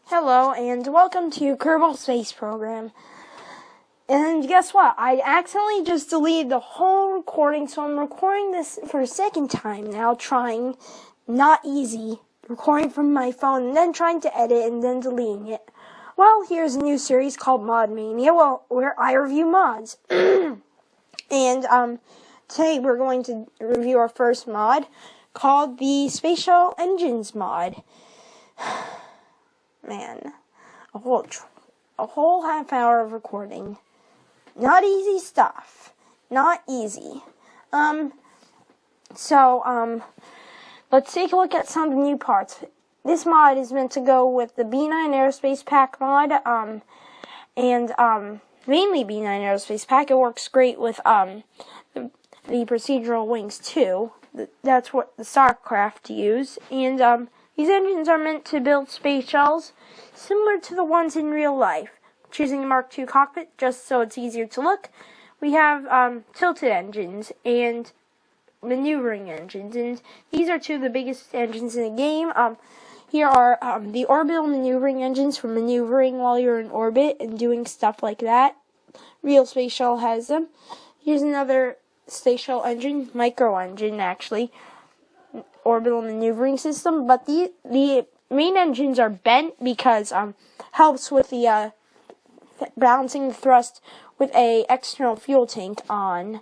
Hello, and welcome to Kerbal Space Program. And guess what? I accidentally just deleted the whole recording, so I'm recording this for a second time now, trying, not easy, recording from my phone, and then trying to edit, and then deleting it. Well, here's a new series called Mod Mania, where I review mods. And, today we're going to review our first mod, called the Space Shuttle Engines Mod. Man, a whole half hour of recording. Not easy stuff. Not easy. Let's take a look at some of the new parts. This mod is meant to go with the B9 Aerospace Pack mod, mainly B9 Aerospace Pack. It works great with, the procedural wings too. That's what the StarCraft use, and, these engines are meant to build space shuttles similar to the ones in real life. Choosing the Mark II cockpit just so it's easier to look. We have tilted engines and maneuvering engines, and these are two of the biggest engines in the game. Here are the orbital maneuvering engines for maneuvering while you're in orbit and doing stuff like that. Real space shuttle has them. Here's another space shuttle engine, micro engine actually. Orbital maneuvering system, but the main engines are bent because helps with the balancing the thrust with a external fuel tank on.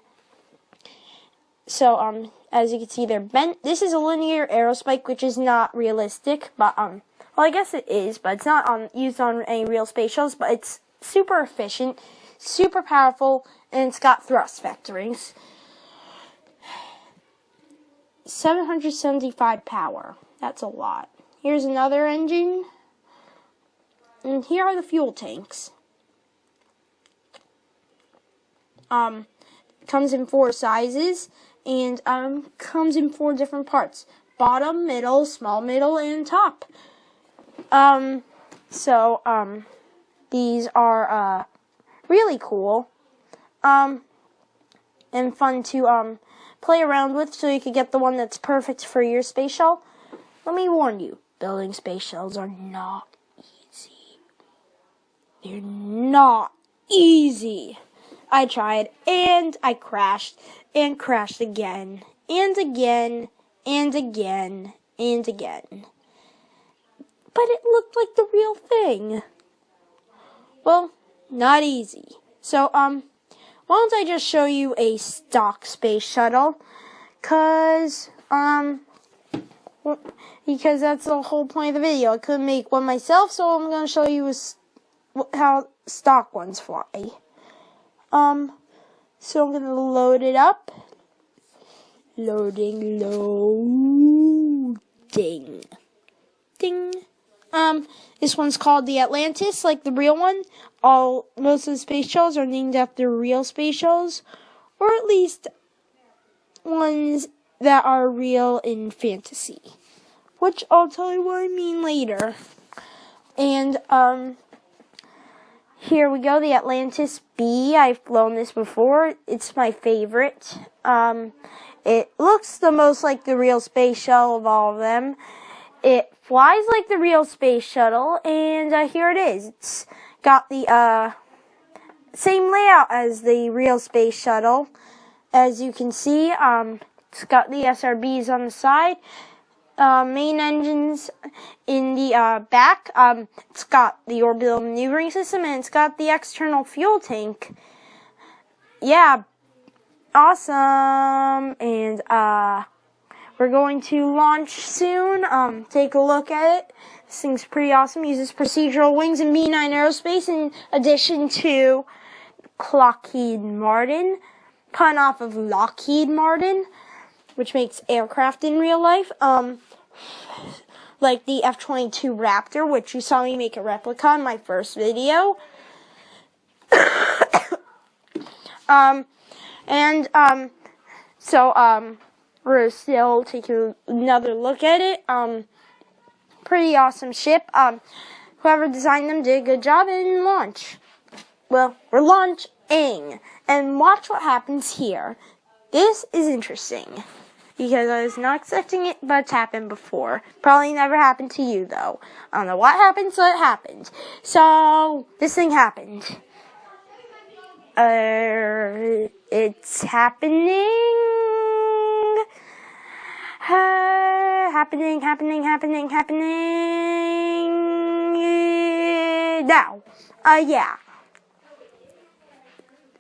So as you can see, they're bent. This is a linear aerospike, which is not realistic, but well, I guess it is, but it's not used on any real space shuttles. But it's super efficient, super powerful, and it's got thrust vectorings. 775 power. That's a lot. Here's another engine. And here are the fuel tanks. Comes in 4 sizes and comes in 4 different parts. Bottom, middle, small middle, and top. These are really cool. And fun to play around with, so you could get the one that's perfect for your space shuttle. Let me warn you, building space shuttles are not easy. They're not easy. I tried, and I crashed, and crashed again, and again, and again, and again. But it looked like the real thing. Well, not easy. So, why don't I just show you a stock space shuttle? Because that's the whole point of the video. I couldn't make one myself, so I'm going to show you how stock ones fly. So I'm going to load it up. Loading. Ding. This one's called the Atlantis, like the real one. Most of the space shuttles are named after real space shuttles, or at least ones that are real in fantasy, which I'll tell you what I mean later. And, here we go, the Atlantis B. I've flown this before. It's my favorite. It looks the most like the real space shuttle of all of them. It flies like the real space shuttle, and here it is. It's got the same layout as the real space shuttle. As you can see, it's got the SRBs on the side, main engines in the back. It's got the orbital maneuvering system, and it's got the external fuel tank. Yeah, awesome. And we're going to launch soon. Take a look at it. This thing's pretty awesome. Uses procedural wings and B9 Aerospace in addition to Lockheed Martin. Pun off of Lockheed Martin, which makes aircraft in real life. Like the F-22 Raptor, which you saw me make a replica in my first video. We're still taking another look at it. Pretty awesome ship. Whoever designed them did a good job in launch. Well, we're launching. And watch what happens here. This is interesting. because I was not expecting it, but it's happened before. Probably never happened to you, though. I don't know what happened, so it happened. So, this thing happened. It's happening. Happening. Now, yeah.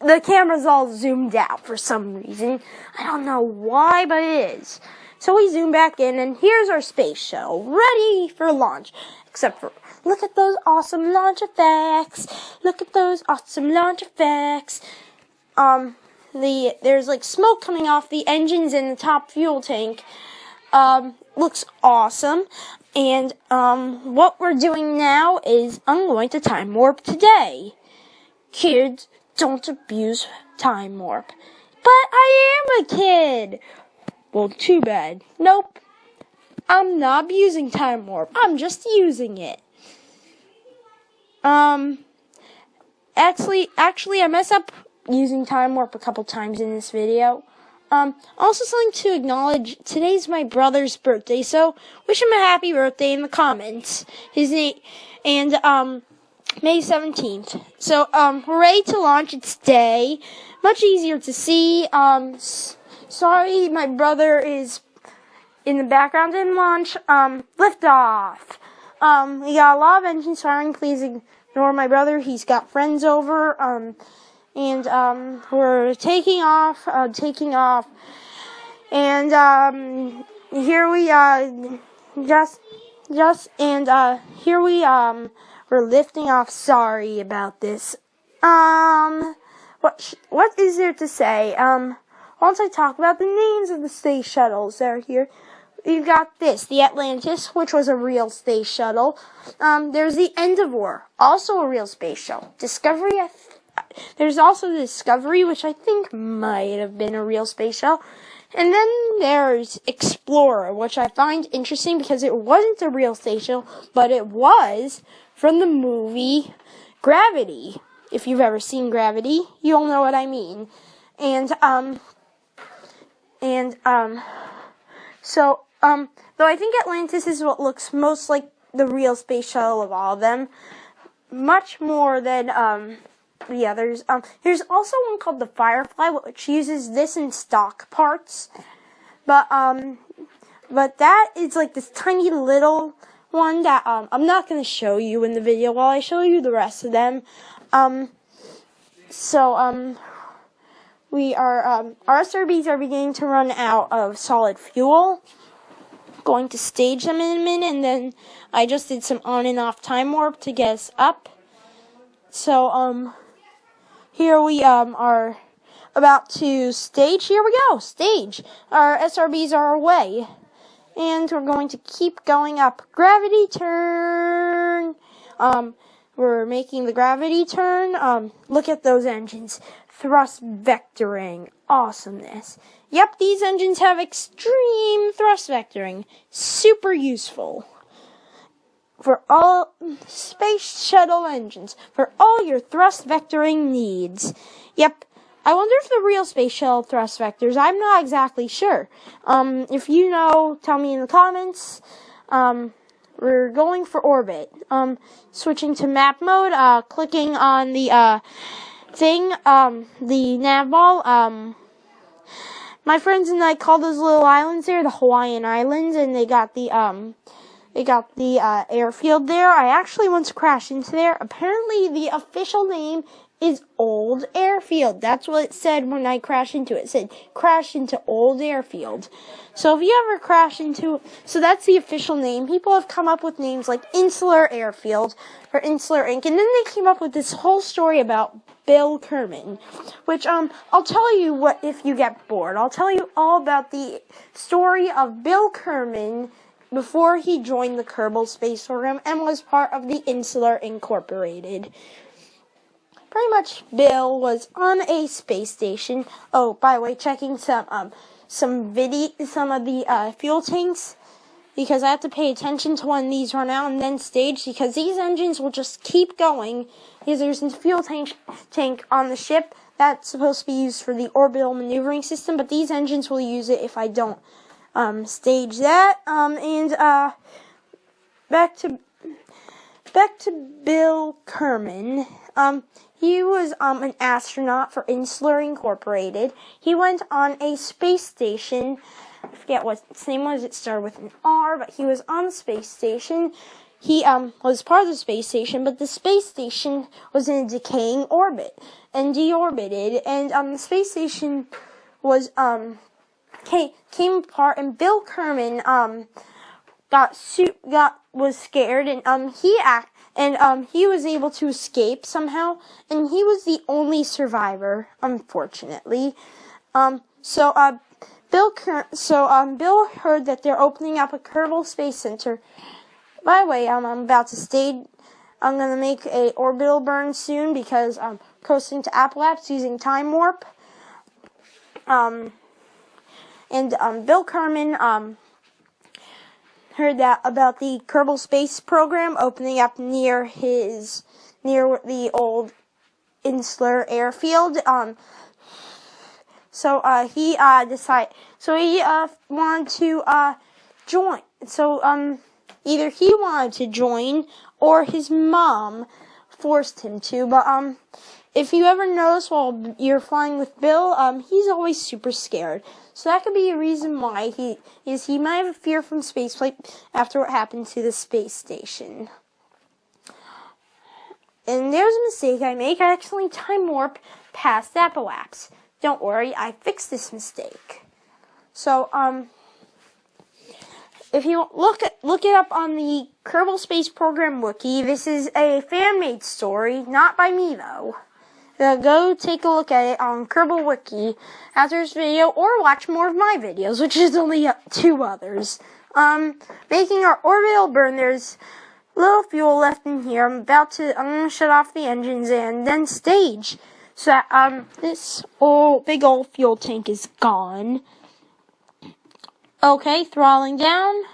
The camera's all zoomed out for some reason. I don't know why, but it is. So we zoom back in, and here's our space shuttle, ready for launch. Except for, look at those awesome launch effects. There's like smoke coming off the engines in the top fuel tank. Looks awesome. And, what we're doing now is I'm going to time warp today. Kids, don't abuse time warp. But I am a kid. Well, too bad. Nope. I'm not abusing time warp. I'm just using it. Actually, I messed up using time warp a couple times in this video. Also something to acknowledge, today's my brother's birthday, so wish him a happy birthday in the comments. His name, and, May 17th. So, we're ready to launch. It's day. Much easier to see. Sorry, my brother is in the background in launch. Liftoff. We got a lot of engines firing. Please ignore my brother. He's got friends over. And we're taking off. And, here we, here we're lifting off. Sorry about this. What is there to say? Once I talk about the names of the space shuttles that are here, we've got this, the Atlantis, which was a real space shuttle. There's the Endeavour, also a real space shuttle. Discovery, there's also the Discovery, which I think might have been a real space shuttle. And then there's Explorer, which I find interesting because it wasn't a real space shuttle, but it was from the movie Gravity. If you've ever seen Gravity, you'll know what I mean. So, though I think Atlantis is what looks most like the real space shuttle of all of them, much more than, the others. There's also one called the Firefly, which uses this in stock parts, but that is like this tiny little one that, I'm not gonna show you in the video while I show you the rest of them. Our SRBs are beginning to run out of solid fuel. Going to stage them in a minute, and then I just did some on and off time warp to get us up. So, here we, are about to stage. Here we go, stage. Our SRBs are away. And we're going to keep going up. Gravity turn. We're making the gravity turn. Look at those engines. Thrust vectoring. Awesomeness. Yep, these engines have extreme thrust vectoring. Super useful. For all space shuttle engines. For all your thrust vectoring needs. Yep. I wonder if the real space shuttle thrust vectors. I'm not exactly sure. If you know, tell me in the comments. We're going for orbit. Switching to map mode, clicking on the, the nav ball. My friends and I call those little islands there the Hawaiian Islands, and they got the airfield there. I actually once crashed into there. Apparently, the official name is Old Airfield. That's what it said when I crashed into it. It said, crash into Old Airfield. So if you ever crash into, so that's the official name. People have come up with names like Insular Airfield or Insular Inc. And then they came up with this whole story about Bill Kerman, which, I'll tell you what if you get bored. I'll tell you all about the story of Bill Kerman before he joined the Kerbal Space Program and was part of the Insular Incorporated. Pretty much, Bill was on a space station. Oh, by the way, checking some of the fuel tanks, because I have to pay attention to when these run out and then stage, because these engines will just keep going, because there's a fuel tank on the ship that's supposed to be used for the orbital maneuvering system, but these engines will use it if I don't stage that, and back to Bill Kerman. He was an astronaut for Insular Incorporated. He went on a space station. I forget what its name was. It started with an R, but he was on the space station. He was part of the space station, but the space station was in a decaying orbit and deorbited, and the space station was came apart, and Bill Kerman was scared, and he was able to escape somehow, and he was the only survivor, unfortunately. Bill heard that they're opening up a Kerbal Space Center. By the way, I'm about to stage. I'm gonna make a orbital burn soon because I'm coasting to Apocalypse using time warp. Bill Kerman heard that about the Kerbal Space Program opening up near the old Insular airfield. He wanted to join. Either he wanted to join or his mom forced him to. But if you ever notice while you're flying with Bill, he's always super scared. So that could be a reason why he might have a fear from spaceflight after what happened to the space station. And there's a mistake I make. I accidentally time warp past Apocalypse. Don't worry, I fixed this mistake. So, if you look it up on the Kerbal Space Program wiki, this is a fan-made story, not by me though. Go take a look at it on Kerbal Wiki after this video, or watch more of my videos, which is only 2 others. Making our orbital burn, there's little fuel left in here. I'm gonna shut off the engines and then stage. So that, this big old fuel tank is gone. Okay, throttling down,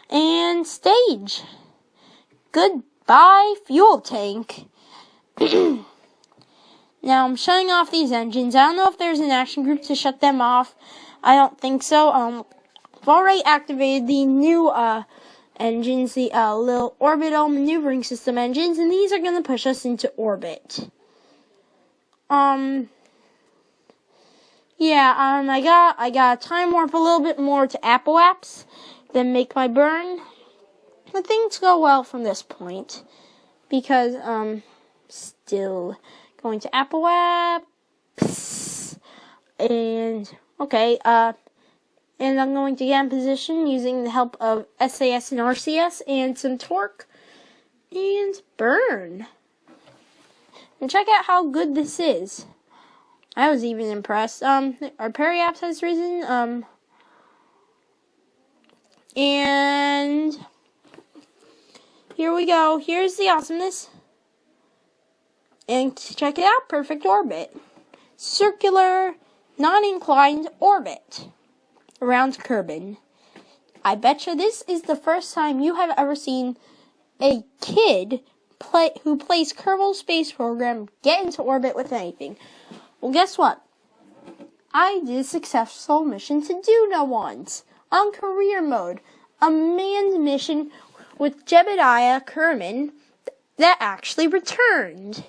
and stage. Goodbye, fuel tank. Now, I'm shutting off these engines. I don't know if there's an action group to shut them off. I don't think so. I've already activated the new, engines, the, little orbital maneuvering system engines, and these are gonna push us into orbit. I got time warp a little bit more to Apocalypse, then make my burn. But things go well from this point, because, still going to Apocalypse, and I'm going to get in position using the help of SAS and RCS and some torque, and burn. And check out how good this is. I was even impressed. Our periaps has risen, and here we go. Here's the awesomeness. And check it out, perfect orbit. Circular, non-inclined orbit around Kerbin. I betcha this is the first time you have ever seen a kid who plays Kerbal Space Program get into orbit with anything. Well, guess what? I did a successful mission to do no ones on career mode. A manned mission with Jebediah Kerman that actually returned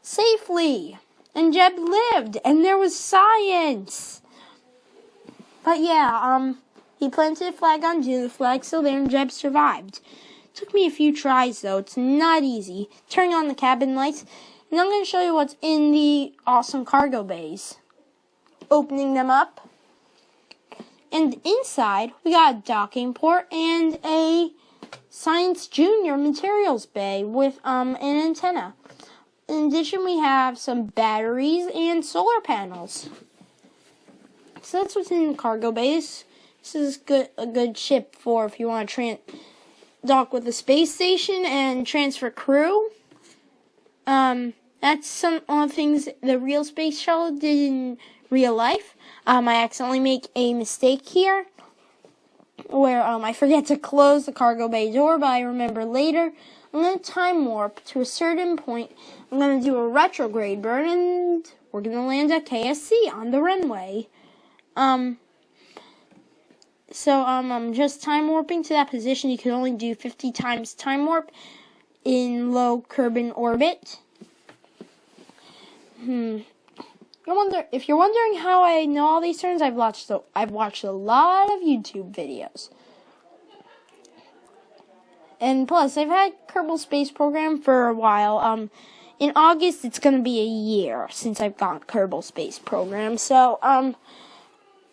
safely. And Jeb lived, and there was science. But yeah, he planted a flag on June, the flag's still there, and Jeb survived. Took me a few tries, though. It's not easy. Turning on the cabin lights, and I'm going to show you what's in the awesome cargo bays. Opening them up, and inside, we got a docking port and a Science Junior materials bay with an antenna. In addition, we have some batteries and solar panels. So that's what's in the cargo bays. This is a good ship for if you want to dock with the space station and transfer crew. That's some of the things the real space shuttle did in real life. I accidentally make a mistake here where I forget to close the cargo bay door, but I remember later. I'm going to time warp to a certain point. I'm going to do a retrograde burn, and we're going to land at KSC on the runway. So, I'm just time warping to that position. You can only do 50 times time warp in low Kerbal orbit. If you're wondering how I know all these terms, I've watched a lot of YouTube videos. And plus, I've had Kerbal Space Program for a while. In August, it's going to be a year since I've got Kerbal Space Program. So,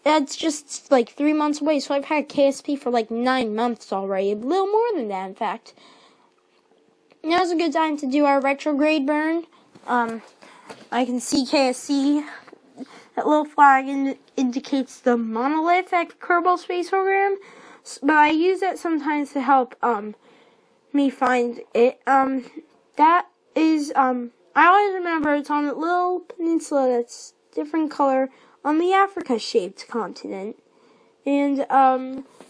that's just like 3 months away. So I've had KSP for like 9 months already. A little more than that, in fact. Now's a good time to do our retrograde burn. I can see KSC. That little flag indicates the monolith at Kerbal Space Program. But I use that sometimes to help me find it. That is, I always remember it's on a little peninsula that's different color on the Africa-shaped continent. And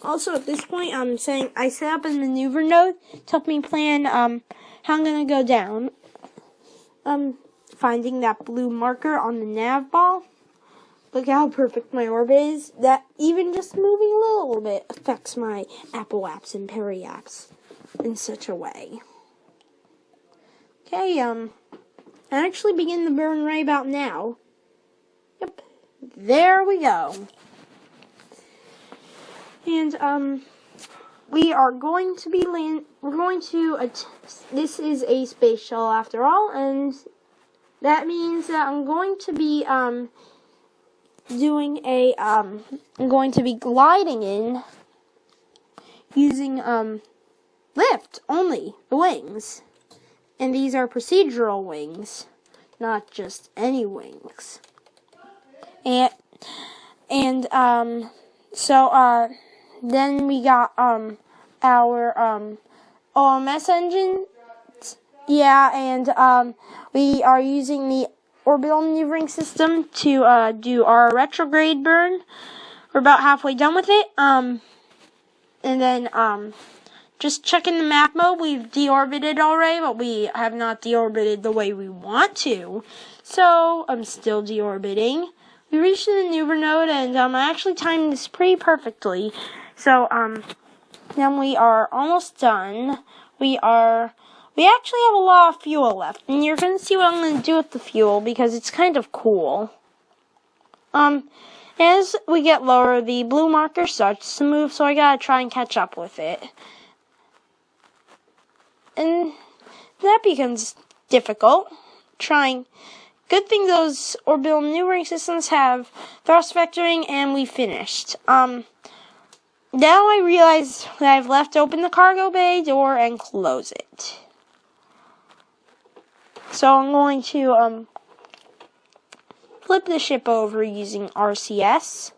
also at this point, I set up a maneuver node to help me plan how I'm going to go down. Finding that blue marker on the nav ball. Look how perfect my orbit is. That even just moving a little bit affects my apoapse and periapse in such a way. Okay, I actually begin the burn right about now. Yep, there we go. And we are going to be this is a space shuttle after all, and that means that I'm going to be I'm going to be gliding in using lift only, the wings. And these are procedural wings, not just any wings. So then we got our OMS engine. Yeah, and we are using the orbital maneuvering system to do our retrograde burn. We're about halfway done with it. And then just checking the map mode, we've deorbited already, but we have not deorbited the way we want to. So I'm still deorbiting. We reached the maneuver node, and I actually timed this pretty perfectly. So then we are almost done. We actually have a lot of fuel left, and you're going to see what I'm going to do with the fuel, because it's kind of cool. As we get lower, the blue marker starts to move, so I gotta try and catch up with it. And that becomes difficult. Good thing those orbital maneuvering systems have thrust vectoring, and we finished. Now I realize that I've left open the cargo bay door and close it. So I'm going to flip the ship over using RCS.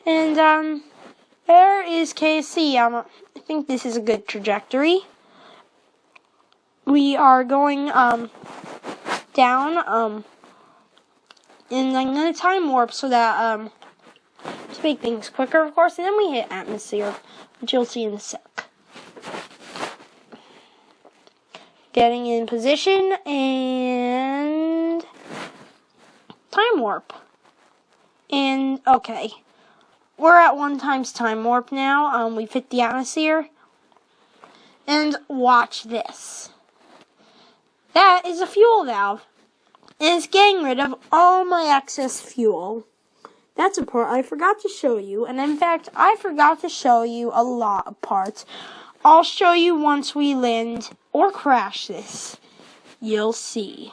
And there is KC. I think this is a good trajectory. We are going down, and I'm going to time warp so that to make things quicker, of course, and then we hit atmosphere, which you'll see in a sec. Getting in position, and time warp. And, okay. We're at 1 times time warp now. We've hit the atmosphere. And watch this. That is a fuel valve. And it's getting rid of all my excess fuel. That's a part I forgot to show you. And in fact, I forgot to show you a lot of parts. I'll show you once we land or crash this. You'll see.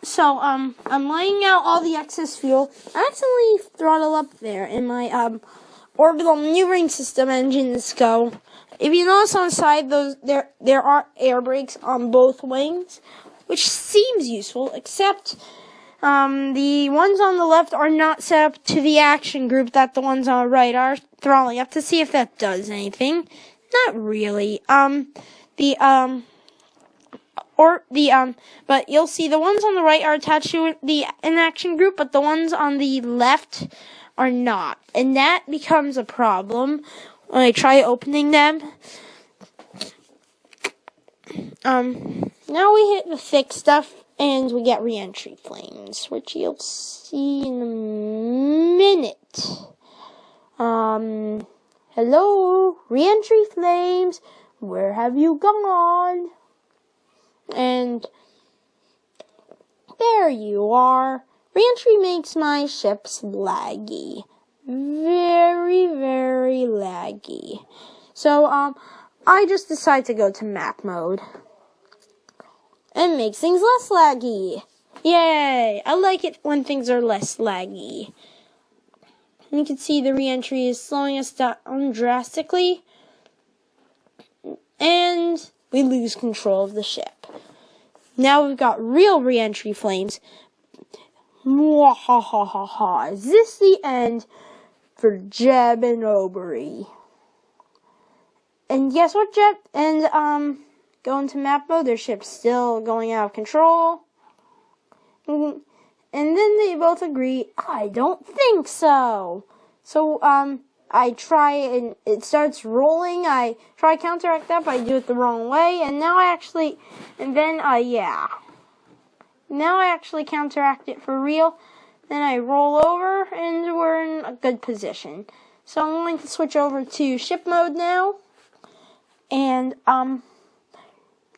So, I'm laying out all the excess fuel. I accidentally throttle up there, and my orbital maneuvering system engines go. If you notice on the side, there are air brakes on both wings, which seems useful, except the ones on the left are not set up to the action group that the ones on the right are. Throttling up to see if that does anything. Not really. But you'll see the ones on the right are attached to the inaction group, but the ones on the left are not. And that becomes a problem when I try opening them. Now we hit the thick stuff, And we get re-entry flames, which you'll see in a minute. Hello, re-entry flames, where have you gone? And there you are. Re-entry makes my ships laggy. Very, very laggy. So, I just decided to go to map mode. And makes things less laggy. Yay! I like it when things are less laggy. And you can see the re-entry is slowing us down drastically. And we lose control of the ship. Now we've got real re-entry flames. Mwahahaha. Is this the end for Jeb and Obery? And guess what, Jeb? And, going to map mode, their ship's still going out of control. And then they both agree, I don't think so. So, I try and it starts rolling. I try to counteract that, but I do it the wrong way. And now Now I actually counteract it for real. Then I roll over and we're in a good position. So I'm going to switch over to ship mode now. And,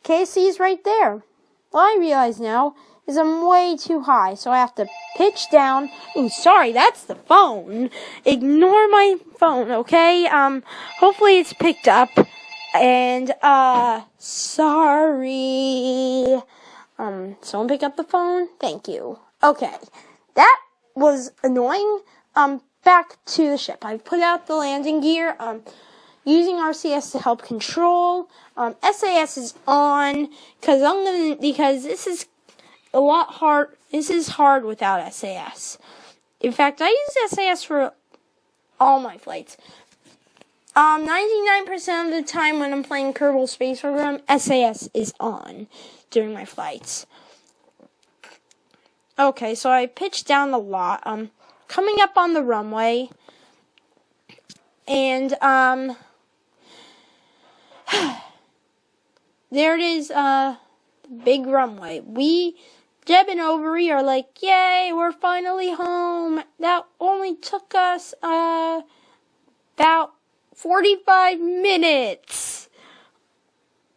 KC is right there. What I realize now is I'm way too high, so I have to pitch down. Ooh, sorry, that's the phone. Ignore my phone, okay? Hopefully it's picked up. And, sorry. Someone pick up the phone? Thank you. Okay. That was annoying. Back to the ship. I put out the landing gear. Using RCS to help control. SAS is on because this is a lot hard. This is hard without SAS. In fact, I use SAS for all my flights. 99% of the time when I'm playing Kerbal Space Program, SAS is on during my flights. Okay, so I pitched down a lot. Coming up on the runway, and there it is, big runway. Jeb and Obery are like, yay, we're finally home. That only took us, about 45 minutes.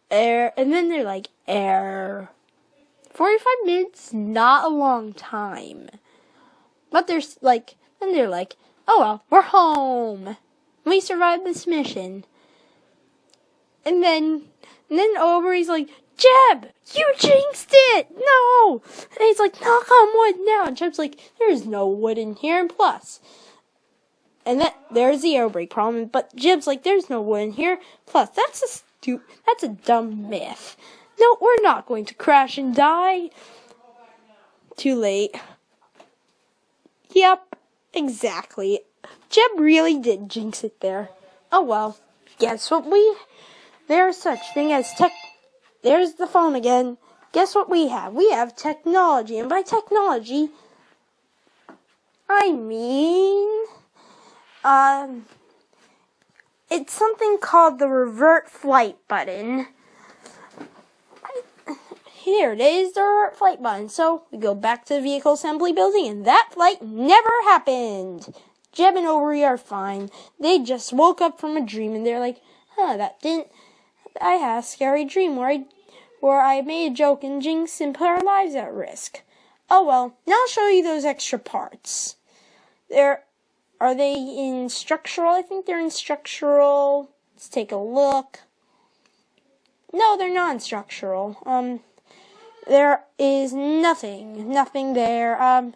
And then they're like, 45 minutes, not a long time. But they're like, oh well, we're home. We survived this mission. And then Obery's like, Jeb, you jinxed it! No! And he's like, knock on wood now. And Jeb's like, there's no wood in here, and plus. And there's the air brake problem. But Jeb's like, there's no wood in here. Plus, that's a dumb myth. No, we're not going to crash and die. Too late. Yep, exactly. Jeb really did jinx it there. Oh well. Guess what there's such thing as there's the phone again. Guess what we have? We have technology. And by technology, I mean, it's something called the revert flight button. Here it is, the revert flight button. So we go back to the vehicle assembly building, and that flight never happened. Jeb and Obery are fine. They just woke up from a dream, and they're like, I had a scary dream where I made a joke and jinxed and put our lives at risk. Oh well, now I'll show you those extra parts. Are they in structural? I think they're in structural. Let's take a look. No, they're not in structural. There is nothing there.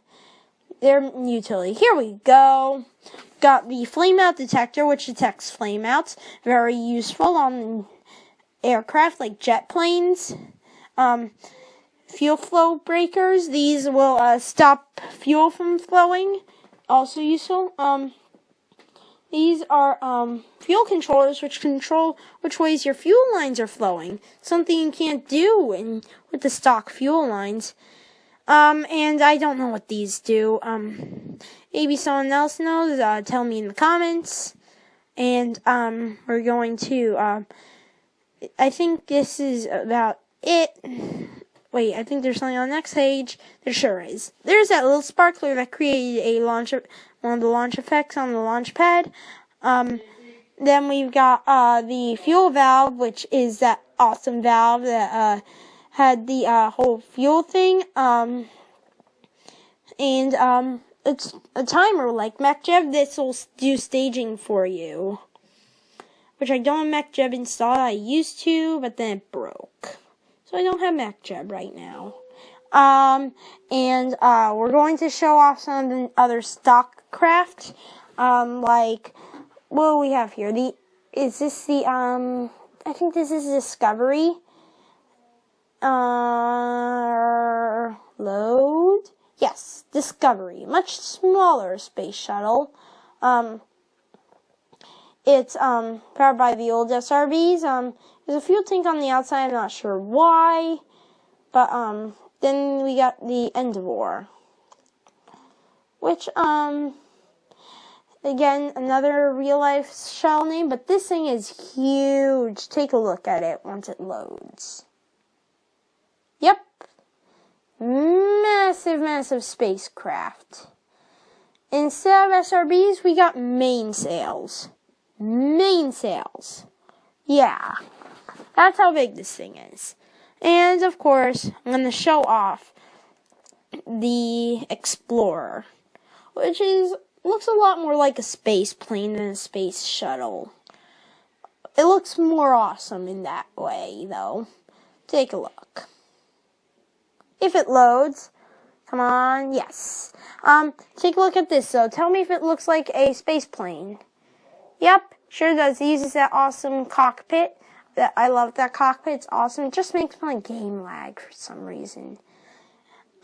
They're utility. Here we go. Got the Flameout Detector, which detects flameouts. Very useful on aircraft like jet planes. Fuel flow breakers. These will stop fuel from flowing. Also useful. These are fuel controllers, which control which ways your fuel lines are flowing. Something you can't do with the stock fuel lines. And I don't know what these do. Maybe someone else knows. Tell me in the comments. And we're going to. I think this is about it. wait, I think there's something on the next page. There sure is. There's that little sparkler that created one of the launch effects on the launch pad. Then we've got the fuel valve, which is that awesome valve that had the whole fuel thing. And it's a timer like MechJeb. This will do staging for you, which I don't have MechJeb installed. I used to, but then it broke, so I don't have MechJeb right now. And we're going to show off some of the other stock craft, like what do we have here? I think this is Discovery. Load. Yes, Discovery. Much smaller space shuttle. It's powered by the old SRBs. There's a fuel tank on the outside. I'm not sure why, but then we got the Endeavor, which again, another real life shell name, but this thing is huge. Take a look at it once it loads. Yep. Massive spacecraft. Instead of SRBs, we got mainsails. Yeah. That's how big this thing is. And of course, I'm going to show off the Explorer, which looks a lot more like a space plane than a space shuttle. It looks more awesome in that way, though. Take a look. If it loads, come on, yes. Take a look at this, though. Tell me if it looks like a space plane. Yep, sure does. It uses that awesome cockpit. I love that cockpit. It's awesome. It just makes my game lag for some reason.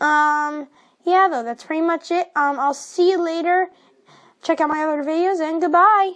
Yeah, though, that's pretty much it. I'll see you later. Check out my other videos, and goodbye.